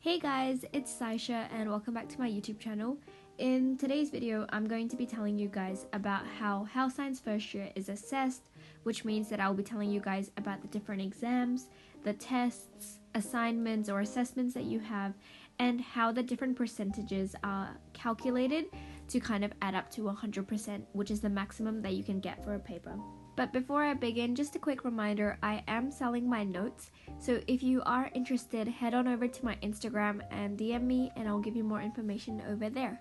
Hey guys, it's Saisha and welcome back to my YouTube channel. In today's video, I'm going to be telling you guys about how health science first year is assessed, which means that I'll be telling you guys about the different exams, the tests, assignments or assessments that you have, and how the different percentages are calculated to kind of add up to 100%, which is the maximum that you can get for a paper. But before I begin, just a quick reminder, I am selling my notes, so if you are interested, head on over to my Instagram and DM me and I'll give you more information over there.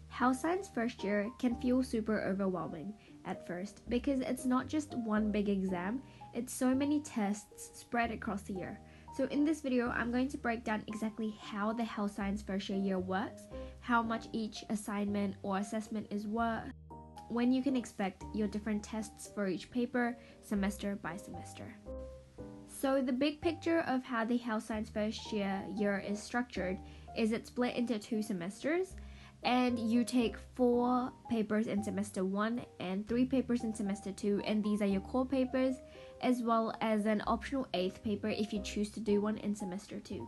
Health science first year can feel super overwhelming at first because it's not just one big exam, it's so many tests spread across the year. So in this video, I'm going to break down exactly how the health science first year works, how much each assignment or assessment is worth, when you can expect your different tests for each paper, semester by semester. So the big picture of how the health science first year is structured is it's split into 2 semesters, and you take 4 papers in semester 1 and 3 papers in semester 2, and these are your core papers, as well as an optional 8th paper if you choose to do one in semester 2.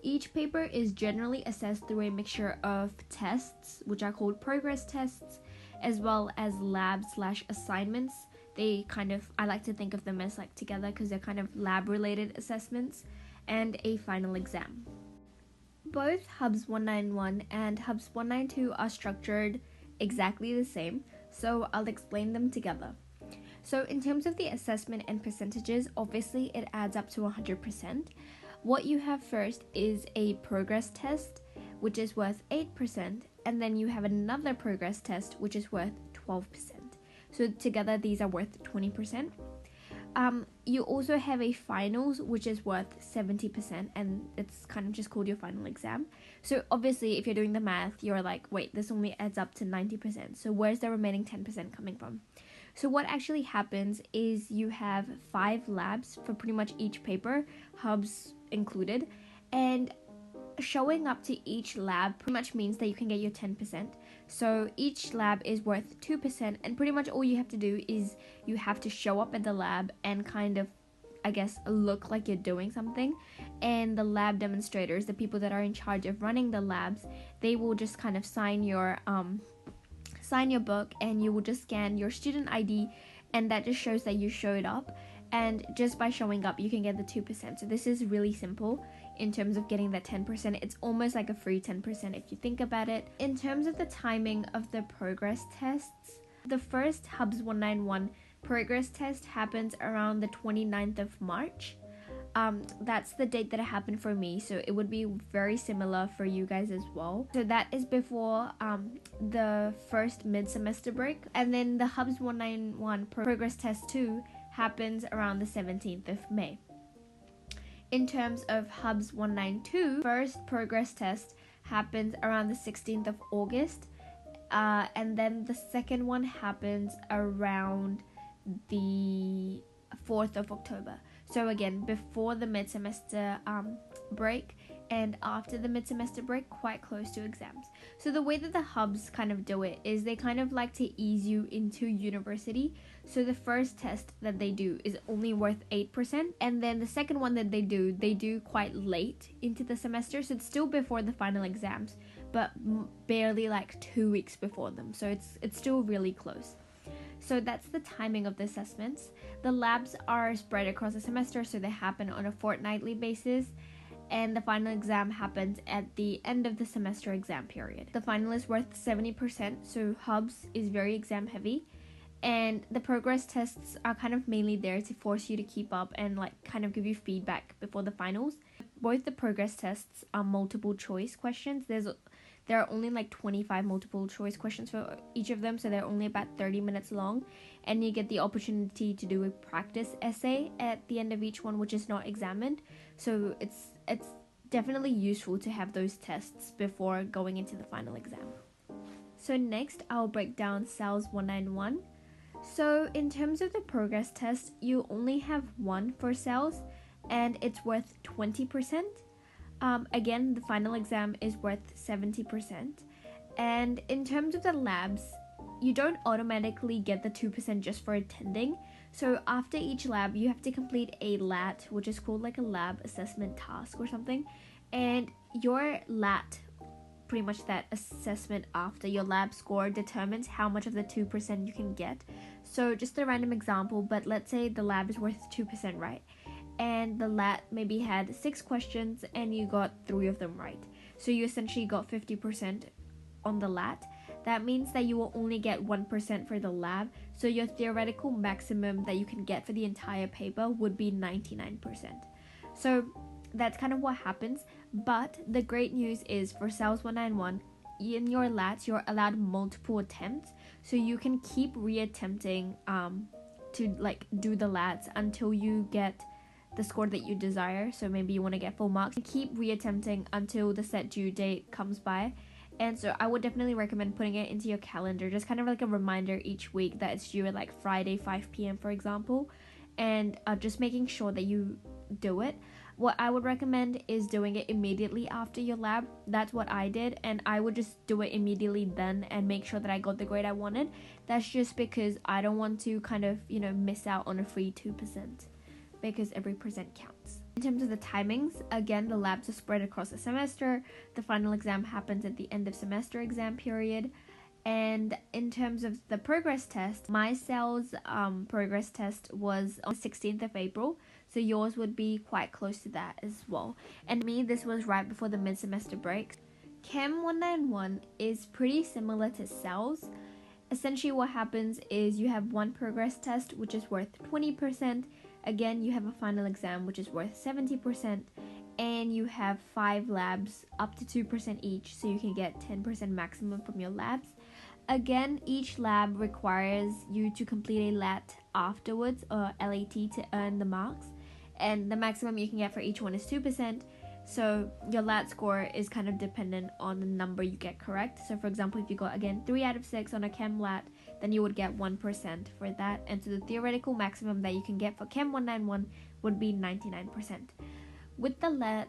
Each paper is generally assessed through a mixture of tests, which are called progress tests, as well as lab/assignments. I like to think of them as like together because they're kind of lab related assessments, and a final exam. Both HUBS191 and HUBS192 are structured exactly the same, so I'll explain them together. So in terms of the assessment and percentages, obviously it adds up to 100%. What you have first is a progress test, which is worth 8%, and then you have another progress test, which is worth 12%. So together these are worth 20%. You also have a finals, which is worth 70%, and it's kind of just called your final exam. So obviously if you're doing the math, you're like, wait, this only adds up to 90%. So where's the remaining 10% coming from? So what actually happens is you have 5 labs for pretty much each paper, HUBS included, and showing up to each lab pretty much means that you can get your 10%. So each lab is worth 2%, and pretty much all you have to do is you have to show up at the lab and kind of, I guess, look like you're doing something. And the lab demonstrators, the people that are in charge of running the labs, they will just kind of sign your book, and you will just scan your student ID, and that just shows that you showed up. And just by showing up, you can get the 2%. So this is really simple in terms of getting that 10%. It's almost like a free 10% if you think about it. In terms of the timing of the progress tests, the first HUBS191 progress test happens around the 29th of March. That's the date that it happened for me, so it would be very similar for you guys as well. So that is before the first mid-semester break. And then the HUBS191 progress test 2 happens around the 17th of May. In terms of HUBS192, first progress test happens around the 16th of August, and then the second one happens around the 4th of October. So again, before the mid-semester break and after the mid-semester break, quite close to exams. So the way that the hubs kind of do it is they kind of like to ease you into university. So the first test that they do is only worth 8%, and then the second one that they do quite late into the semester, so it's still before the final exams, but barely like 2 weeks before them. So it's still really close. So that's the timing of the assessments. The labs are spread across the semester, so they happen on a fortnightly basis, and the final exam happens at the end of the semester exam period. The final is worth 70%, so HUBS is very exam heavy, and the progress tests are kind of mainly there to force you to keep up and like kind of give you feedback before the finals. Both the progress tests are multiple choice questions. There are only like 25 multiple choice questions for each of them, so they're only about 30 minutes long, and you get the opportunity to do a practice essay at the end of each one, which is not examined. So it's definitely useful to have those tests before going into the final exam. So next, I'll break down CELS 191. So in terms of the progress test, you only have one for CELS, and it's worth 20%. Again, the final exam is worth 70%. And in terms of the labs, you don't automatically get the 2% just for attending. So after each lab, you have to complete a LAT, which is called like a lab assessment task or something. And your LAT, pretty much that assessment after your lab score, determines how much of the 2% you can get. So just a random example, but let's say the lab is worth 2%, right? And the LAT maybe had 6 questions and you got 3 of them right. So you essentially got 50% on the LAT. That means that you will only get 1% for the lab. So your theoretical maximum that you can get for the entire paper would be 99%. So that's kind of what happens. But the great news is for CELS 191, in your LATs, you're allowed multiple attempts. So you can keep reattempting to like do the LATs until you get the score that you desire. So maybe you want to get full marks. Keep reattempting until the set due date comes by. And so I would definitely recommend putting it into your calendar, just kind of like a reminder each week that it's due at like Friday 5 p.m. for example, and just making sure that you do it. What I would recommend is doing it immediately after your lab. That's what I did, and I would just do it immediately then and make sure that I got the grade I wanted. That's just because I don't want to kind of, miss out on a free 2%, because every percent counts. In terms of the timings, again, the labs are spread across the semester. The final exam happens at the end of semester exam period. And in terms of the progress test, my CELS progress test was on the 16th of April. So yours would be quite close to that as well. And me, this was right before the mid-semester break. CHEM 191 is pretty similar to CELS. Essentially what happens is you have one progress test, which is worth 20%. Again, you have a final exam, which is worth 70%. And you have 5 labs, up to 2% each, so you can get 10% maximum from your labs. Again, each lab requires you to complete a LAT afterwards, or LAT, to earn the marks. And the maximum you can get for each one is 2%. So your LAT score is kind of dependent on the number you get correct. So for example, if you got, again, 3 out of 6 on a CHEM LAT, then you would get 1% for that. And so the theoretical maximum that you can get for CHEM 191 would be 99%. With the LAT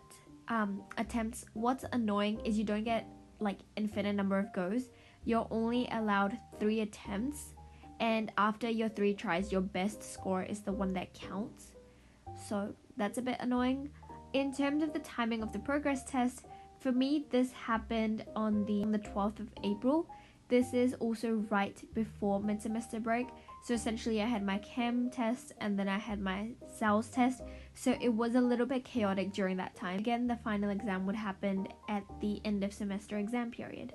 attempts, what's annoying is you don't get like infinite number of goes. You're only allowed 3 attempts, and after your 3 tries, your best score is the one that counts. So that's a bit annoying. In terms of the timing of the progress test, for me, this happened on the 12th of April. This is also right before mid-semester break. So essentially I had my CHEM test and then I had my CELS test. So it was a little bit chaotic during that time. Again, the final exam would happen at the end of semester exam period.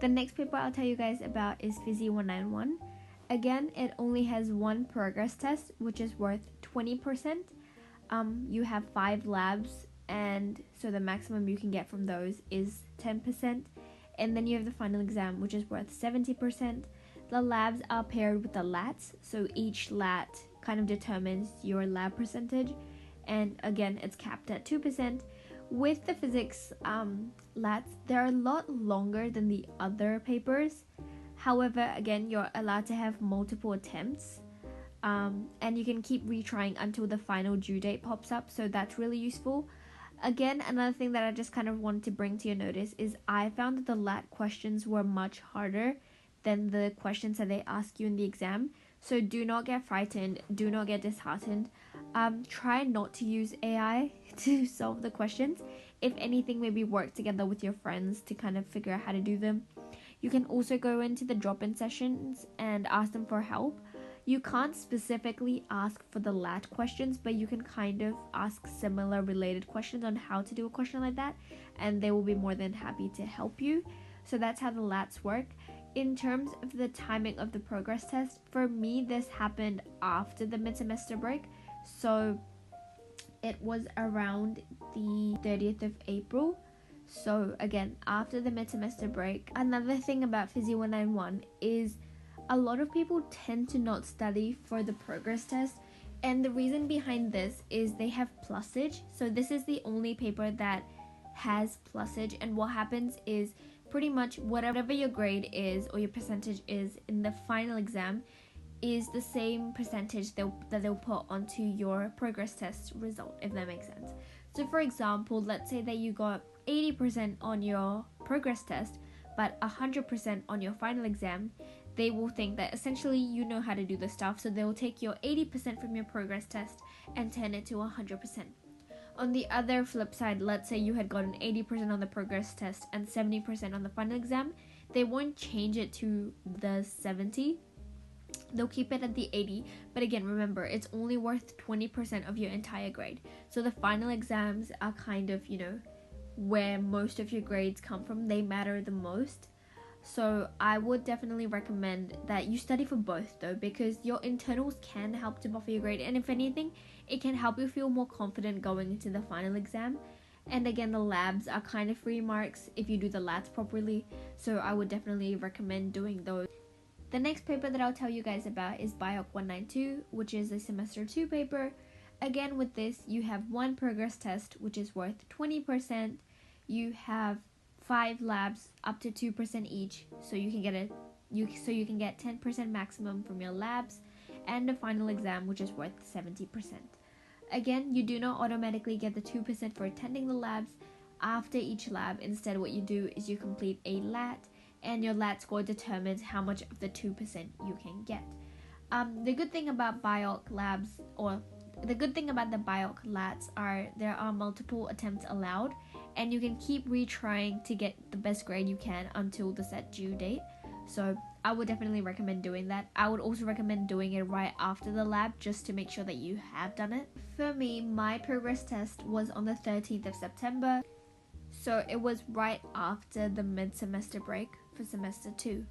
The next paper I'll tell you guys about is Physio 191. Again, it only has one progress test, which is worth 20%. You have 5 labs, and so the maximum you can get from those is 10%. And then you have the final exam, which is worth 70%. The labs are paired with the LATs, so each LAT kind of determines your lab percentage. And again, it's capped at 2%. With the physics LATs, they're a lot longer than the other papers. However, again, you're allowed to have multiple attempts. And you can keep retrying until the final due date pops up, so that's really useful. Again, another thing that I just kind of wanted to bring to your notice is I found that the LAT questions were much harder than the questions that they ask you in the exam. So do not get frightened, do not get disheartened. Try not to use AI to solve the questions. If anything, maybe work together with your friends to kind of figure out how to do them. You can also go into the drop-in sessions and ask them for help. You can't specifically ask for the LAT questions, but you can kind of ask similar related questions on how to do a question like that, and they will be more than happy to help you. So that's how the LATs work. In terms of the timing of the progress test, for me, this happened after the mid-semester break. So it was around the 30th of April. So again, after the mid-semester break. Another thing about Physio 191 is a lot of people tend to not study for the progress test, and the reason behind this is they have plusage. So this is the only paper that has plusage, and what happens is pretty much whatever your grade is or your percentage is in the final exam is the same percentage that they'll put onto your progress test result, if that makes sense. So for example, let's say that you got 80% on your progress test but 100% on your final exam. They will think that essentially you know how to do the stuff, so they will take your 80% from your progress test and turn it to 100%. On the other flip side, let's say you had gotten 80% on the progress test and 70% on the final exam, they won't change it to the 70. They'll keep it at the 80, but again, remember, it's only worth 20% of your entire grade. So the final exams are kind of, where most of your grades come from. They matter the most. So I would definitely recommend that you study for both though, because your internals can help to buffer your grade, and if anything, it can help you feel more confident going into the final exam. And again, the labs are kind of free marks if you do the labs properly, so I would definitely recommend doing those. The next paper that I'll tell you guys about is BIOC 192, which is a semester 2 paper. Again, with this, you have one progress test, which is worth 20%. You have 5 labs up to 2% each, so you can get 10% maximum from your labs, and a final exam, which is worth 70%. Again, you do not automatically get the 2% for attending the labs. After each lab, instead what you do is you complete a LAT, and your LAT score determines how much of the 2% you can get. The good thing about BIOC labs, or the good thing about the BIOC LATs, are there are multiple attempts allowed, and you can keep retrying to get the best grade you can until the set due date. So I would definitely recommend doing that. I would also recommend doing it right after the lab, just to make sure that you have done it. For me, my progress test was on the 13th of September, so it was right after the mid-semester break for semester 2.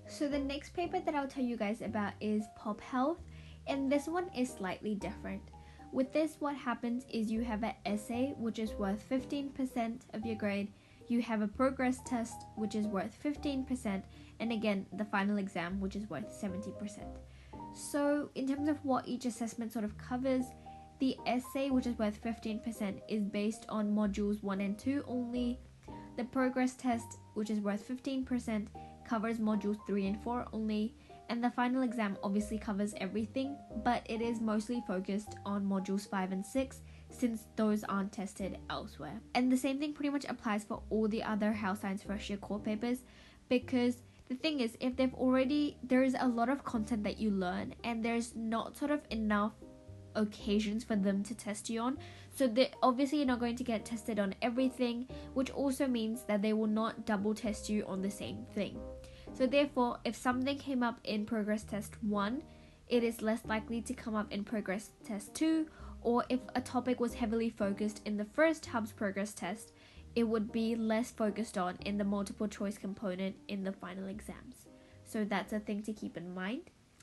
So the next paper that I'll tell you guys about is Pop Health, and this one is slightly different. With this, what happens is you have an essay, which is worth 15% of your grade. You have a progress test, which is worth 15%, and again, the final exam, which is worth 70%. So in terms of what each assessment sort of covers, the essay, which is worth 15%, is based on modules 1 and 2 only. The progress test, which is worth 15%, covers modules 3 and 4 only. And the final exam obviously covers everything, but it is mostly focused on modules 5 and 6, since those aren't tested elsewhere. And the same thing pretty much applies for all the other health science first year core papers, because the thing is, if there's a lot of content that you learn, and there's not sort of enough occasions for them to test you on, so obviously you're not going to get tested on everything, which also means that they will not double test you on the same thing. So therefore, if something came up in progress test 1, it is less likely to come up in progress test 2, or if a topic was heavily focused in the first HUBS progress test, it would be less focused on in the multiple choice component in the final exams. So that's a thing to keep in mind.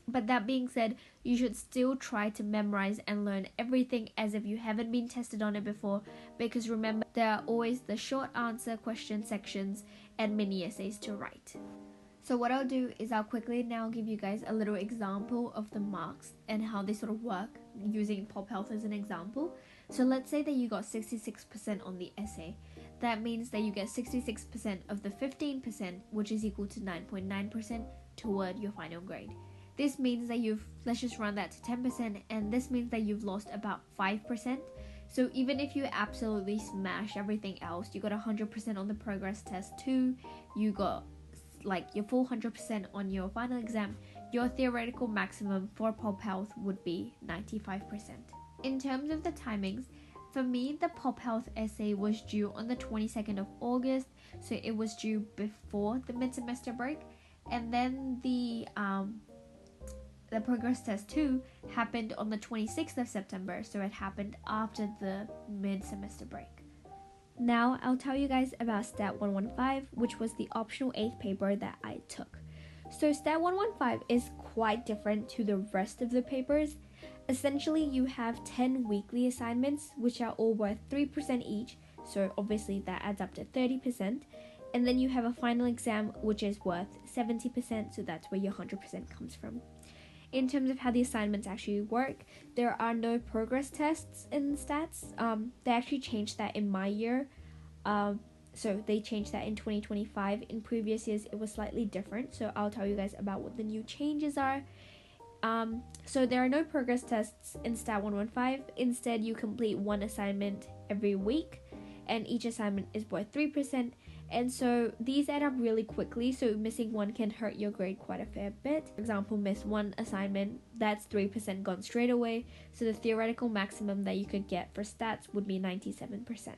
But that being said, you should still try to memorize and learn everything as if you haven't been tested on it before, because remember, there are always the short answer question sections and mini essays to write. So what I'll do is I'll quickly now give you guys a little example of the marks and how they sort of work, using Pop Health as an example. So let's say that you got 66% on the essay. That means that you get 66% of the 15%, which is equal to 9.9% toward your final grade. This means that let's just round that to 10%, and this means that you've lost about 5%. So even if you absolutely smash everything else, you got 100% on the progress test 2, you got your full 100% on your final exam, your theoretical maximum for Pop Health would be 95%. In terms of the timings, for me, the Pop Health essay was due on the 22nd of August, so it was due before the mid-semester break, and then the progress test 2 happened on the 26th of September, so it happened after the mid-semester break. Now I'll tell you guys about Stat 115, which was the optional 8th paper that I took. So Stat 115 is quite different to the rest of the papers. Essentially, you have 10 weekly assignments, which are all worth 3% each, so obviously that adds up to 30%. And then you have a final exam, which is worth 70%, so that's where your 100% comes from. In terms of how the assignments actually work, there are no progress tests in stats. They actually changed that in my year. So they changed that in 2025. In previous years, it was slightly different. So I'll tell you guys about what the new changes are. So there are no progress tests in Stat 115. Instead, you complete one assignment every week, and each assignment is worth 3%. And so these add up really quickly, so missing one can hurt your grade quite a fair bit. For example, miss one assignment, that's 3% gone straight away, so the theoretical maximum that you could get for stats would be 97%.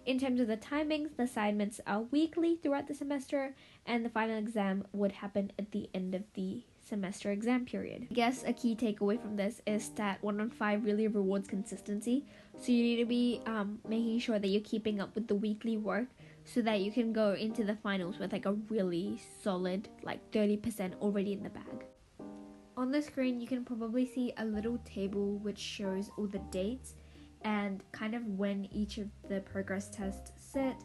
In terms of the timings, the assignments are weekly throughout the semester, and the final exam would happen at the end of the semester exam period. I guess a key takeaway from this is Stat 115 really rewards consistency, so you need to be making sure that you're keeping up with the weekly work so that you can go into the finals with like a really solid 30% already in the bag. On the screen you can probably see a little table which shows all the dates and kind of when each of the progress tests sit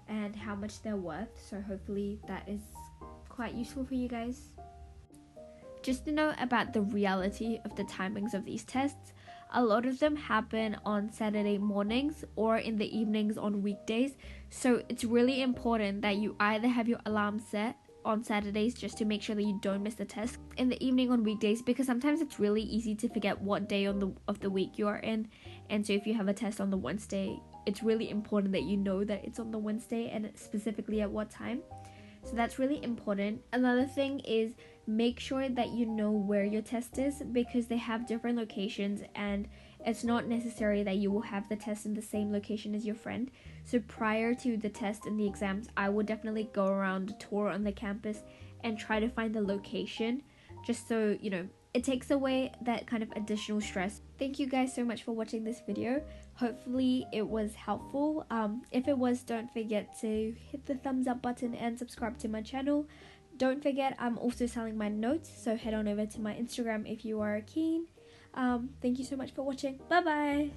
and how much they're worth, so hopefully that is quite useful for you guys. Just to know about the reality of the timings of these tests, a lot of them happen on Saturday mornings or in the evenings on weekdays, so it's really important that you either have your alarm set on Saturdays just to make sure that you don't miss the test in the evening on weekdays, because sometimes it's really easy to forget what day of the week you are in, and so if you have a test on the Wednesday, it's really important that you know that it's on the Wednesday and specifically at what time. So that's really important. Another thing is make sure that you know where your test is, because they have different locations and it's not necessary that you will have the test in the same location as your friend. So prior to the test and the exams, I would definitely go around a tour on the campus and try to find the location, just so it takes away that kind of additional stress. Thank you guys so much for watching this video. Hopefully it was helpful. If it was, don't forget to hit the thumbs up button and subscribe to my channel. Don't forget, I'm also selling my notes, so head on over to my Instagram if you are keen. Thank you so much for watching. Bye bye.